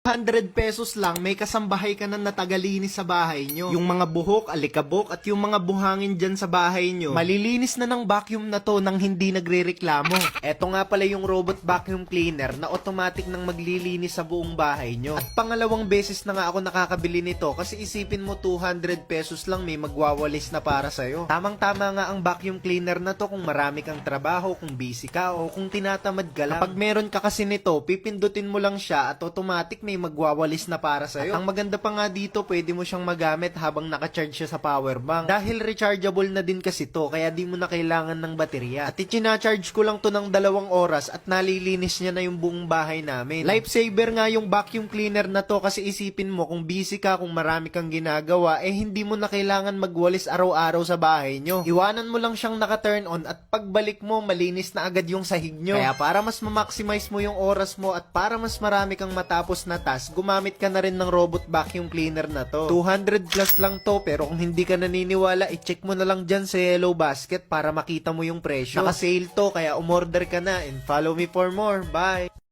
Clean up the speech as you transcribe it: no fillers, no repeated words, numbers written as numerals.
100 pesos lang, may kasambahay ka na natagalinis sa bahay nyo. Yung mga buhok, alikabok, at yung mga buhangin dyan sa bahay nyo, malilinis na ng vacuum na to nang hindi nagre-reklamo. Eto nga pala yung robot vacuum cleaner na automatic nang maglilinis sa buong bahay nyo. At pangalawang beses na nga ako nakakabili nito kasi isipin mo 200 pesos lang may magwawalis na para sa'yo. Tamang-tama nga ang vacuum cleaner na to kung marami kang trabaho, kung busy ka, o kung tinatamad ka lang. Kapag meron ka kasi nito, pipindutin mo lang siya at automatic may magwawalis na para sa'yo. At ang maganda pa nga dito, pwede mo siyang magamit habang naka-charge siya sa power bank. Dahil rechargeable na din kasi to, kaya di mo na kailangan ng baterya. At i-charge ko lang to ng 2 oras at nalilinis niya na yung buong bahay namin. Lifesaver nga yung vacuum cleaner na to kasi isipin mo kung busy ka, kung marami kang ginagawa, hindi mo na kailangan magwalis araw-araw sa bahay nyo. Iwanan mo lang siyang naka-turn on at pagbalik mo, malinis na agad yung sahig nyo. Kaya para mas ma-maximize mo yung oras mo at para mas marami kang matapos na task, gumamit ka na rin ng robot vacuum cleaner na to. 200 plus lang to, pero kung hindi ka naniniwala, i-check mo na lang dyan sa Yellow Basket para makita mo yung presyo. Naka-sale to, kaya umorder ka na and follow me for more. Bye!